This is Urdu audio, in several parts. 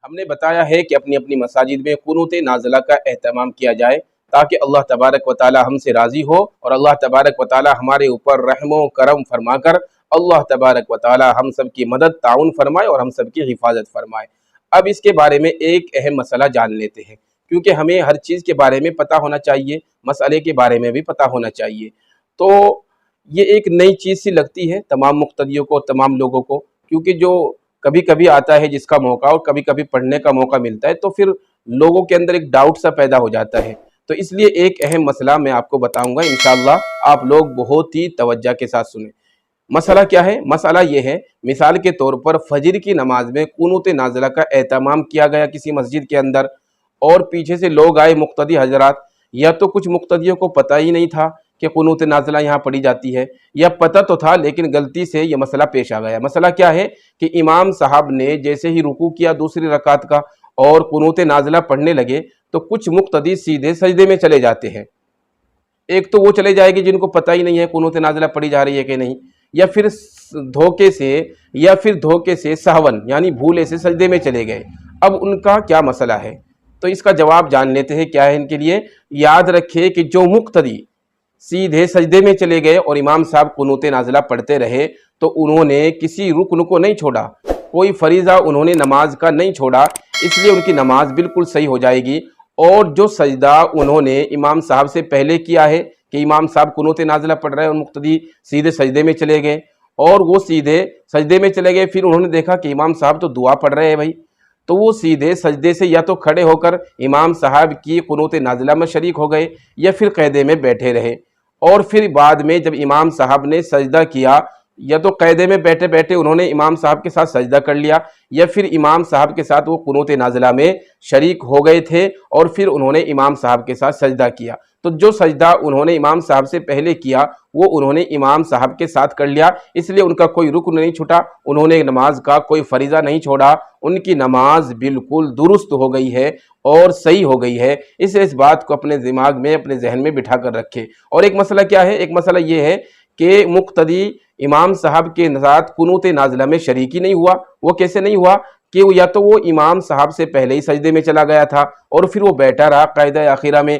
ہم نے بتایا ہے کہ اپنی اپنی مساجد میں قنوت نازلہ کا اہتمام کیا جائے تاکہ اللہ تبارک و تعالی ہم سے راضی ہو اور اللہ تبارک و تعالی ہمارے اوپر رحم و کرم فرما کر اللہ تبارک و تعالی ہم سب کی مدد تعاون فرمائے اور ہم سب کی حفاظت فرمائے۔ اب اس کے بارے میں ایک اہم مسئلہ جان لیتے ہیں، کیونکہ ہمیں ہر چیز کے بارے میں پتہ ہونا چاہیے، مسئلے کے بارے میں بھی پتہ ہونا چاہیے۔ تو یہ ایک نئی چیز سی لگتی ہے تمام مقتدیوں کو، تمام لوگوں کو، کیونکہ جو کبھی کبھی آتا ہے جس کا موقع اور کبھی کبھی پڑھنے کا موقع ملتا ہے تو پھر لوگوں کے اندر ایک ڈاؤٹ سا پیدا ہو جاتا ہے۔ تو اس لیے ایک اہم مسئلہ میں آپ کو بتاؤں گا، انشاءاللہ آپ لوگ بہت ہی توجہ کے ساتھ سنیں۔ مسئلہ کیا ہے؟ مسئلہ یہ ہے، مثال کے طور پر فجر کی نماز میں قنوت نازلہ کا اہتمام کیا گیا کسی مسجد کے اندر، اور پیچھے سے لوگ آئے مقتدی حضرات، یا تو کچھ مقتدیوں کو پتہ ہی نہیں تھا کہ قنوت نازلہ یہاں پڑھی جاتی ہے، یا پتہ تو تھا لیکن غلطی سے یہ مسئلہ پیش آ گیا۔ مسئلہ کیا ہے کہ امام صاحب نے جیسے ہی رکوع کیا دوسری رکعت کا اور قنوت نازلہ پڑھنے لگے تو کچھ مقتدی سیدھے سجدے میں چلے جاتے ہیں۔ ایک تو وہ چلے جائے گی جن کو پتہ ہی نہیں ہے قنوت نازلہ پڑھی جا رہی ہے کہ نہیں، یا پھر دھوکے سے سہون یعنی بھولے سے سجدے میں چلے گئے۔ اب ان کا کیا مسئلہ ہے؟ تو اس کا جواب جان لیتے ہیں کیا ہے ان کے لیے۔ یاد رکھے کہ جو مقتدی سیدھے سجدے میں چلے گئے اور امام صاحب قنوت نازلہ پڑھتے رہے تو انہوں نے کسی رکن کو نہیں چھوڑا، کوئی فریضہ انہوں نے نماز کا نہیں چھوڑا، اس لیے ان کی نماز بالکل صحیح ہو جائے گی۔ اور جو سجدہ انہوں نے امام صاحب سے پہلے کیا ہے کہ امام صاحب قنوت نازلہ پڑھ رہے ہیں اور مقتدی سیدھے سجدے میں چلے گئے، اور وہ سیدھے سجدے میں چلے گئے، پھر انہوں نے دیکھا کہ امام صاحب تو دعا پڑھ رہے ہیں بھائی، تو وہ سیدھے سجدے سے یا تو کھڑے ہو کر امام صاحب کی قنوت نازلہ میں شریک ہو گئے یا پھر قیدے میں بیٹھے رہے، اور پھر بعد میں جب امام صاحب نے سجدہ کیا یا تو قیدے میں بیٹھے بیٹھے انہوں نے امام صاحب کے ساتھ سجدہ کر لیا، یا پھر امام صاحب کے ساتھ وہ قنوت نازلہ میں شریک ہو گئے تھے اور پھر انہوں نے امام صاحب کے ساتھ سجدہ کیا۔ تو جو سجدہ انہوں نے امام صاحب سے پہلے کیا وہ انہوں نے امام صاحب کے ساتھ کر لیا، اس لیے ان کا کوئی رکن نہیں چھوٹا، انہوں نے نماز کا کوئی فریضہ نہیں چھوڑا، ان کی نماز بالکل درست ہو گئی ہے اور صحیح ہو گئی ہے۔ اس بات کو اپنے دماغ میں اپنے ذہن میں بٹھا کر رکھے۔ اور ایک مسئلہ کیا ہے؟ ایک مسئلہ یہ ہے کہ مقتدی امام صاحب کے ساتھ قنوت نازلہ میں شریک ہی نہیں ہوا۔ وہ کیسے نہیں ہوا؟ کہ یا تو وہ امام صاحب سے پہلے ہی سجدے میں چلا گیا تھا اور پھر وہ بیٹھا رہا قاعدہ اخیرہ میں۔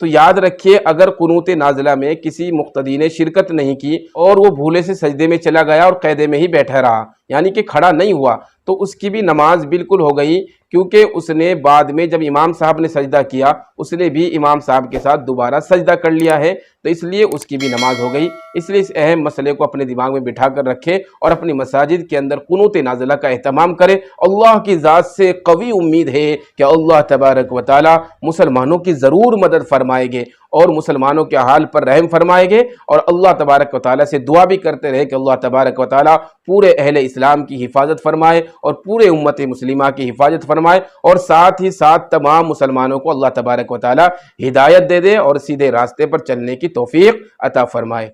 تو یاد رکھیے اگر قنوت نازلہ میں کسی مقتدی نے شرکت نہیں کی اور وہ بھولے سے سجدے میں چلا گیا اور قیدے میں ہی بیٹھا رہا یعنی کہ کھڑا نہیں ہوا، تو اس کی بھی نماز بالکل ہو گئی، کیونکہ اس نے بعد میں جب امام صاحب نے سجدہ کیا اس نے بھی امام صاحب کے ساتھ دوبارہ سجدہ کر لیا ہے، تو اس لیے اس کی بھی نماز ہو گئی۔ اس لیے اس اہم مسئلے کو اپنے دماغ میں بٹھا کر رکھے اور اپنی مساجد کے اندر قنوت نازلہ کا اہتمام کرے۔ اللہ کی ذات سے قوی امید ہے کہ اللہ تبارک و تعالی مسلمانوں کی ضرور مدد فرمائے گے اور مسلمانوں کے حال پر رحم فرمائے گے، اور اللہ تبارک و تعالی سے دعا بھی کرتے رہے کہ اللہ تبارک و تعالی پورے اہل اسلام کی حفاظت فرمائے اور پورے امت مسلمہ کی حفاظت فرمائے، اور ساتھ ہی ساتھ تمام مسلمانوں کو اللہ تبارک و تعالی ہدایت دے دے اور سیدھے راستے پر چلنے کی توفیق عطا فرمائے۔